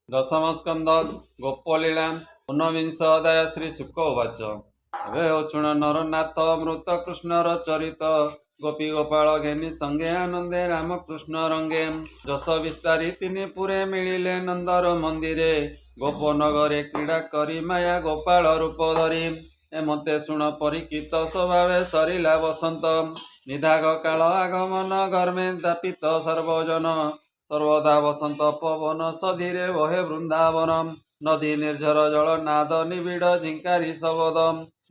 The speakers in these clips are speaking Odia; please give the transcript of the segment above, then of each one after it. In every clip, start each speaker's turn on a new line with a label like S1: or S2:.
S1: ଦଶମସ୍କନ୍ଧ ଗୋପଲୀଳା ଊନବିଂଶ ଅଧ୍ୟାୟ ଶ୍ରୀ ଶୁକ ଉବାଚ। ଏବେ ଅଶୁଣ ନରନାଥ ମୃତ କୃଷ୍ଣର ଚରିତ ଗୋପୀ ଗୋପାଳ ଘେନି ସଙ୍ଗେ ଆନନ୍ଦେ ରାମକୃଷ୍ଣ ରଙ୍ଗେ ଯଶ ବିସ୍ତାରୀ ତିନି ପୁରେ ମିଳିଲେ ନନ୍ଦର ମନ୍ଦିରେ ଗୋପନଗରେ କ୍ରୀଡ଼ା କରି ମାୟା ଗୋପାଳ ରୂପ ଧରି ଏମତେ ଶୁଣ ପରୀକ୍ଷିତ ସ୍ୱଭାବେ ସରିଲା ବସନ୍ତ ନିଧାଘ କାଳ ଆଗମନ ଗର୍ମେ ଦାପିତ ସର୍ବଜନ ସର୍ବଦା ବସନ୍ତ ପବନ ସଧିରେ ବହେ ବୃନ୍ଦାବନ ନଦୀ ନିର୍ଝର ଜଳ ନାଦ ନିବିଡ଼ ଝିଙ୍କାରି ଶବଦ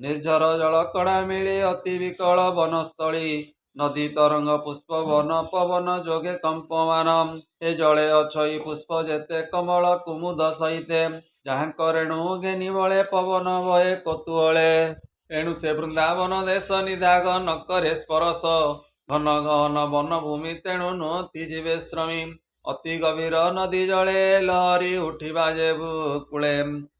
S1: ନିର୍ଝର ଜଳ କଣା ମିଳି ଅତି ବିକଳ ବନସ୍ଥଳୀ ନଦୀ ତରଙ୍ଗ ପୁଷ୍ପ ବନ ପବନ ଯୋଗେ କମ୍ପମାନ ଏ ଜଳେ ଅଛଇ ପୁଷ୍ପ ଯେତେ କମଳ କୁମୁଦ ସହିତେ ଯାହାଙ୍କ ରେଣୁ ଘେନି ବଳେ ପବନ ବହେ କତୁହଳେ ଏଣୁ ସେ ବୃନ୍ଦାବନ ଦେଶ ନିଧାଗ ନକରେ ସ୍ପରଶ ଘନ ଗହନ ବନ ଭୂମି ତେଣୁ ନୁହନ୍ତି ଯିବେ ଶ୍ରମୀ ଅତି ଗଭୀର ନଦୀ ଜଳେ ଲହରୀ ଉଠିବା ଯେ କୂଳେ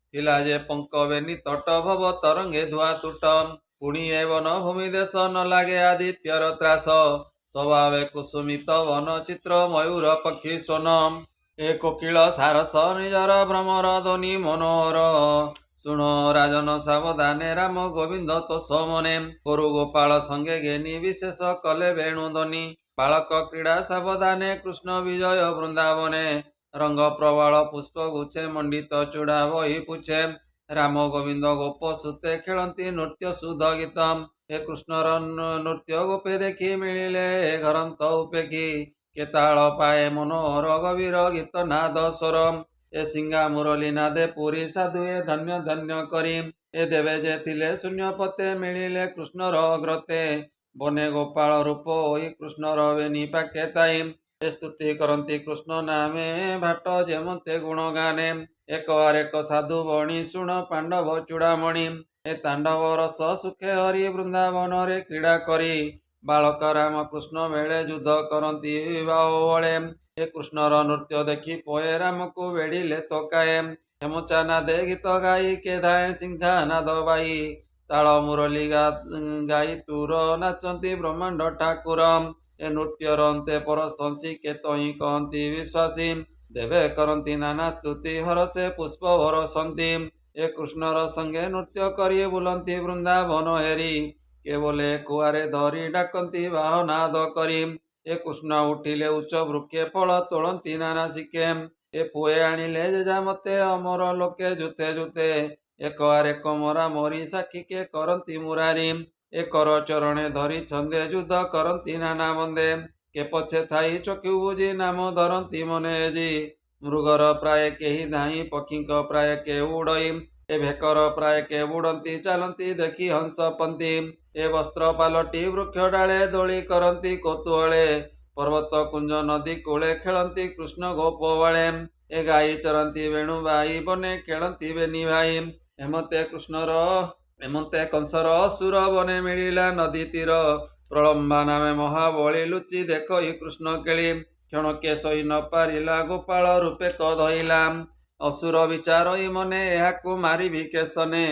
S1: ଥିଲା ଯେ ପଙ୍କବେନି ତଟ ଭବ ତରଙ୍ଗେ ଧୁଆ ତୁଟ ପୁଣି ଏ ବନ ଭୂମି ଦେଶ ନ ଲାଗେ ଆଦିତ୍ୟର ତ୍ରାସ ସ୍ୱଭାବେ କୁସୁମିତ ବନ ଚିତ୍ର ମୟୂର ପକ୍ଷୀ ସ୍ୱନ ଏ କୋକିଳ ସାରସ ନିଜର ଭ୍ରମର ଧ୍ୱନି ମନୋହର ଶୁଣ ରାଜନ ସାବଧାନେ ରାମ ଗୋବିନ୍ଦ ତୋଷ ମନେ ଗୋରୁ ଗୋପାଳ ସଙ୍ଗେ ଘେନି ବିଶେଷ କଲେ ବେଣୁ ଧ୍ୱନି ବାଳକ କ୍ରୀଡ଼ା ସାବଧାନେ କୃଷ୍ଣ ବିଜୟ ବୃନ୍ଦାବନେ ରଙ୍ଗ ପ୍ରବାଳ ପୁଷ୍ପ ଗୁଛେ ମଣ୍ଡିତ ଚୂଡ଼ା ବହି ପୁଛେ ରାମ ଗୋବିନ୍ଦ ଗୋପ ସୁତେ ଖେଳନ୍ତି ନୃତ୍ୟ ସୁଧ ଗୀତ ଏ କୃଷ୍ଣର ନୃତ୍ୟ ଗୋପେ ଦେଖି ମିଳିଲେ ଘରନ୍ତ ଉପେକ୍ଷୀ କେତାଳ ପାଏ ମନୋହର ଗଭୀର ଗୀତ ନାଦ ସ୍ୱର ଏ ସିଙ୍ଗା ମୁରଲି ନାଦେ ପୁରୀ ସାଧୁଏ ଧନ୍ୟ ଧନ୍ୟ କରି ଏ ଦେବେ ଯେ ଥିଲେ ଶୂନ୍ୟ ପତେ ମିଳିଲେ କୃଷ୍ଣର ଅଗ୍ରତେ ବନେ ଗୋପାଳ ରୂପ ହୋଇ କୃଷ୍ଣର ବେନି ପାକେ ତାଇ ଏ ସ୍ତୁତି କରନ୍ତି କୃଷ୍ଣ ନାମେ ଭାଟ ଯେମତେ ଗୁଣ ଗାନେ ଏକ ଆରେକ ସାଧୁ ବଣୀ ଶୁଣ ପାଣ୍ଡବ ଚୂଡ଼ାମଣି ଏ ତାଣ୍ଡବ ରସ ସୁଖେ ହରି ବୃନ୍ଦାବନରେ କ୍ରୀଡ଼ା କରି ବାଳକ ରାମ କୃଷ୍ଣ ବେଳେ ଯୁଦ୍ଧ କରନ୍ତି ବାହୁବଳେ ଏ କୃଷ୍ଣର ନୃତ୍ୟ ଦେଖି ପୋଏ ରାମକୁ ବେଢିଲେ ତୋକାଏ ହେମଚା ନାଦେ ଗୀତ ଗାଇ କେ ଧାଏ ସିଂହା ନାଦ ବାଇ ତାଳ ମୁରଲି ଗାଇ ତୁର ନାଚନ୍ତି ବ୍ରହ୍ମାଣ୍ଡ ଠାକୁର ଏ ନୃତ୍ୟର ଅନ୍ତେ ପରଶଂସୀ କେତହିଁ କହନ୍ତି ବିଶ୍ୱାସୀ ଦେବେ କରନ୍ତି ନାନା ସ୍ତୁତି ହରସେ ପୁଷ୍ପ ବରସନ୍ତି ଏ କୃଷ୍ଣର ସଙ୍ଗେ ନୃତ୍ୟ କରି ବୁଲନ୍ତି ବୃନ୍ଦାବନ ହେରି କେବଲେ କୁଆରେ ଧରି ଡାକନ୍ତି ବାହନାଦ କରି ଏ କୃଷ୍ଣ ଉଠିଲେ ଉଚ୍ଚ ବୃକ୍ଷେ ଫଳ ତୋଳନ୍ତି ନାନା ଶିକେ ଏ ପୁଏ ଆଣିଲେ ଯେଜା ମତେ ଅମର ଲୋକେ ଜୁତେ ଜୁତେ ଏକ ଆରେକ ମରା ମରି ସାକ୍ଷୀକେ କରନ୍ତି ମୁରାରୀ ଏ କର ଚରଣେ ଧରି ଛନ୍ଦେ ଯୁଦ୍ଧ କରନ୍ତି ନାନା ବନ୍ଦେ କେ ପଛେ ଥାଇ ଚକ୍ଷୁ ବୁଝି ନାମ ଧରନ୍ତି ମନେ ଜି ମୃଗର ପ୍ରାୟ କେହି ଧାଇଁ ପକ୍ଷୀଙ୍କ ପ୍ରାୟ କେ ଉଡ଼ଇ ଏ ଭେକର ପ୍ରାୟ କେ ବୁଡ଼ନ୍ତି ଚାଲନ୍ତି ଦେଖି ହଂସପନ୍ତି ଏ ବସ୍ତ୍ର ପାଲଟି ବୃକ୍ଷ ଡାଳେ ଦୋଳି କରନ୍ତି କୌତୁହଳେ ପର୍ବତ କୁଞ୍ଜ ନଦୀ କୂଳେ ଖେଳନ୍ତି କୃଷ୍ଣ ଗୋପ ବାଳେ ଏ ଗାଈ ଚରନ୍ତି ବେଣୁ ବାଇ ବନେ ଖେଳନ୍ତି ବେନି ଭାଇ ଏମତେ କଂସର ଅସୁର ବନେ ମିଳିଲା ନଦୀ ତୀର ପ୍ରଳମ୍ବା ନାମେ ମହାବଳୀ ଲୁଚି ଦେଖଇ କୃଷ୍ଣ କେଳି କ୍ଷଣକେ ସହି ନ ପାରିଲା ଗୋପାଳ ରୂପେ ଧଇଲା ଅସୁର ବିଚାରଇ ମନେ ଏହାକୁ ମାରିବି କେଶନେ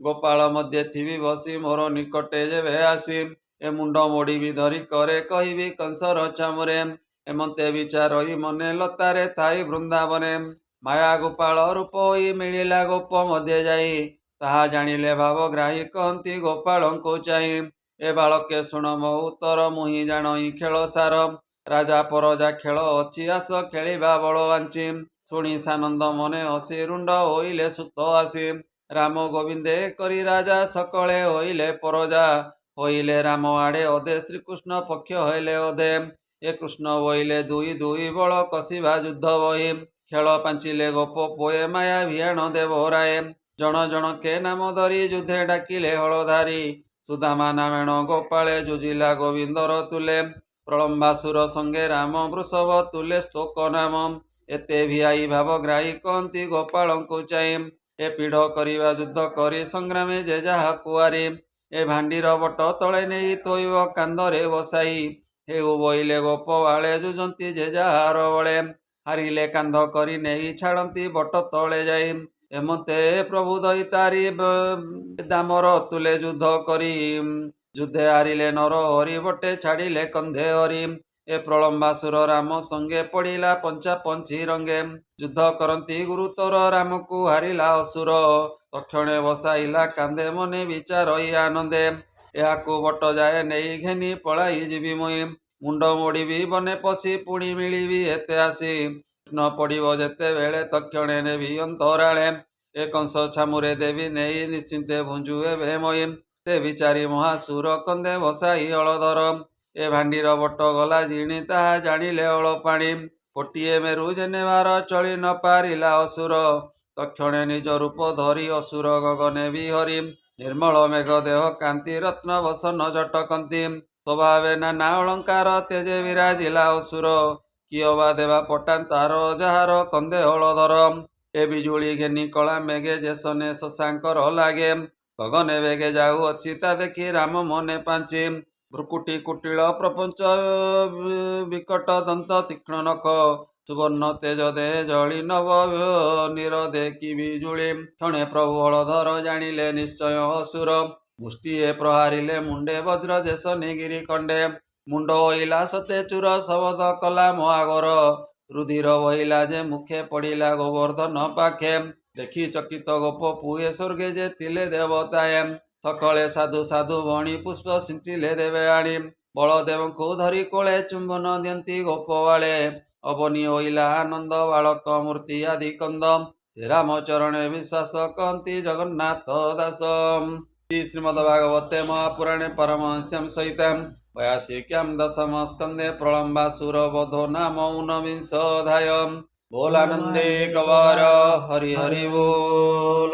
S1: ଗୋପାଳ ମଧ୍ୟ ଥିବି ବସି ମୋର ନିକଟେ ଯେବେ ଆସି ଏ ମୁଣ୍ଡ ମୋଡ଼ିବି ଧରି କରେ କହିବି କଂସର ଚାମୁରେ ଏମତେ ବିଚାରଇ ମନେ ଲତାରେ ଥାଇ ବୃନ୍ଦାବନେ ମାୟା ଗୋପାଳ ରୂପ ହୋଇ ମିଳିଲା ଗୋପ ମଧ୍ୟ ଯାଇ ତାହା ଜାଣିଲେ ଭାବଗ୍ରାହୀ କହନ୍ତି ଗୋପାଳଙ୍କୁ ଚାହିଁ ଏ ବାଳକେ ଶୁଣ ମୋ ଉତ୍ତର ମୁହିଁ ଜାଣଇ ଖେଳ ସାର ରାଜା ପରଜା ଖେଳ ଅଛି ଆସ ଖେଳିବା ବଳ ବାଞ୍ଚି ଶୁଣି ସାନନ୍ଦ ମନେ ହସି ରୁଣ୍ଡ ହୋଇଲେ ସୁତ ଆସି ରାମ ଗୋବିନ୍ଦେ କରି ରାଜା ସକଳେ ହୋଇଲେ ପରଜା ହୋଇଲେ ରାମ ଆଡ଼େ ଅଧେ ଶ୍ରୀକୃଷ୍ଣ ପକ୍ଷ ହେଲେ ଅଧେ ଏ କୃଷ୍ଣ ବହିଲେ ଦୁଇ ଦୁଇ ବଳ କଷିବା ଯୁଦ୍ଧ ବହି ଖେଳ ପାଞ୍ଚିଲେ ଗୋପ ପୋଏ ମାୟା ଭିଆଣ ଦେବରାଏ ଜଣ ଜଣକେ ନାମ ଧରି ଯୁଦ୍ଧେ ଡାକିଲେ ହଳଧାରୀ ସୁଦାମା ନାମେଣ ଗୋପାଳେ ଯୁଜିଲା ଗୋବିନ୍ଦର ତୁଲେ ପ୍ରଳମ୍ବାସୁର ସଙ୍ଗେ ରାମ ବୃଷଭ ତୁଲେ ସ୍ତୋକ ନାମ ଏତେ ଭିଆଇ ଭାବଗ୍ରାହୀ କହନ୍ତି ଗୋପାଳଙ୍କୁ ଚାହିଁ ଏ ପିଢ଼ କରିବା ଯୁଦ୍ଧ କରି ସଂଗ୍ରାମେ ଯେ ଯାହା କୁଆରୀ ଏ ଭାଣ୍ଡିର ବଟ ତଳେ ନେଇ ଥୋଇବ କାନ୍ଧରେ ବସାଇ ହେଉ ବଇଲେ ଗୋପ ବାଳେ ଯୁଜନ୍ତି ଯେ ଯାହାର ବଳେ ହାରିଲେ କାନ୍ଧ କରି ନେଇ ଛାଡ଼ନ୍ତି ବଟ ତଳେ ଯାଇ ଏମତେ ପ୍ରଭୁ ଦଇତାରି ଦାମର ତୁଲେ ଯୁଦ୍ଧ କରି ଯୁଦ୍ଧେ ହାରିଲେ ନର ହରି ବଟେ ଛାଡ଼ିଲେ କନ୍ଧେ ହରି ଏ ପ୍ରଳମ୍ବାସୁର ରାମ ସଙ୍ଗେ ପଡ଼ିଲା ପଞ୍ଚା ପଞ୍ଚି ରଙ୍ଗେ। ଯୁଦ୍ଧ କରନ୍ତି ଗୁରୁତର ରାମକୁ ହାରିଲା ଅସୁର। ତକ୍ଷଣେ ବସାଇଲା କାନ୍ଦେ ମନେ ବିଚାରଇ ଆନନ୍ଦେ। ଏହାକୁ ବଟ ଯାଏ ନେଇ ଘେନି ପଳାଇ ଯିବି ମୁଇଁ। ମୁଣ୍ଡ ମୋଡ଼ିବି ବନେ ପଶି ପୁଣି ମିଳିବି ଏତେ ଆସି। କୃଷ୍ଣ ପଡ଼ିବ ଯେତେବେଳେ ତକ୍ଷଣେ ନେବି ଅନ୍ତରାଳେ। ଏ କଂସ ଛାମୁରେ ଦେବି ନେଇ ନିଶ୍ଚିନ୍ତେ ଭୁଞ୍ଜୁ ଏବେ moi। ସେ ବିଚାରି ମହାସୁର କନ୍ଦେ ବସାଇ ହଳଧର। ଏ ଭାଣ୍ଡିର ବଟ ଗଲା ଜିଣି ତାହା ଜାଣିଲେ ଅଳପାଣି। କୋଟିଏ ମେରୁ ଜେନେବାର ଚଳି ନ ପାରିଲା ଅସୁର। ତକ୍ଷଣେ ନିଜ ରୂପ ଧରି ଅସୁର ଗଗନେ ବିହରି। ନିର୍ମଳ ମେଘ ଦେହ କାନ୍ତି ରତ୍ନ ବସନ ଜଟକନ୍ତି। ସ୍ୱଭାବେ ନାନା ଅଳଙ୍କାର ତେଜେ ବିରାଜିଲା ଅସୁର। କିଏ ବା ଦେବା ପଟାନ୍ ତାର ଯାହାର କନ୍ଦେ ହଳଧର। ଏ ବିଜୁଳି ଘେନି କଳା ମେଘେ ଯେସନେ ଶଶାଙ୍କର ଲାଗେ। ଗଗନେ ବେଗେ ଯାଉଅଛି ତା ଦେଖି ରାମ ମନେ ପାଞ୍ଚି। ଭ୍ରୁକୁଟି କୁଟିଳ ପ୍ରପଞ୍ଚ ବିକଟ ଦନ୍ତ ତୀକ୍ଷ୍ଣ ନଖ। ସୁବର୍ଣ୍ଣ ତେଜ ଦେହେ ଜଳି ନବ ନିରଦେ କି ବିଜୁଳି। କ୍ଷଣେ ପ୍ରଭୁ ହଳଧର ଜାଣିଲେ ନିଶ୍ଚୟ ଅସୁର। ମୁଷ୍ଟିଏ ପ୍ରହାରିଲେ ମୁଣ୍ଡେ ବଜ୍ର ଯେସନେ ଗିରି ଖଣ୍ଡେ। ମୁଣ୍ଡ ହୋଇଲା ସତେ ଚୂର ଶବଦ କଲା ମହାଘୋର। ରୁଧିର ବହିଲା ଯେ ମୁଖେ ପଡ଼ିଲା ଗୋବର୍ଦ୍ଧନ ପାଖେ। ଦେଖି ଚକିତ ଗୋପ ପୁଏ ସ୍ୱର୍ଗେ ଯେ ଥିଲେ ଦେବତାଏ। ସକଳେ ସାଧୁ ସାଧୁ ବଣି ପୁଷ୍ପ ସିଞ୍ଚିଲେ ଦେବେ ଆଣି। ବଳଦେବଙ୍କୁ ଧରି କୋଳେ ଚୁମ୍ବନ ଦିଅନ୍ତି ଗୋପବାଳେ। ଅବନୀ ହୋଇଲା ଆନନ୍ଦ ବାଳକ ମୂର୍ତ୍ତି ଆଦି କନ୍ଦ। ସେ ରାମ ଚରଣେ ବିଶ୍ୱାସ କହନ୍ତି ଜଗନ୍ନାଥ ଦାସ। ଶ୍ରୀମଦ୍ଭାଗବତେ ମହାପୁରାଣେ ପାରମହଂସ୍ୟାଂ ସହିତାଂ 82 ଦଶମ ସ୍କନ୍ଧେ ପ୍ରଳମ୍ବାସୁର ବଧୋ ନାମ ଊନବିଂଶ ଅଧ୍ୟାୟ। बोल आनंदे कवार हरि हरि बोल।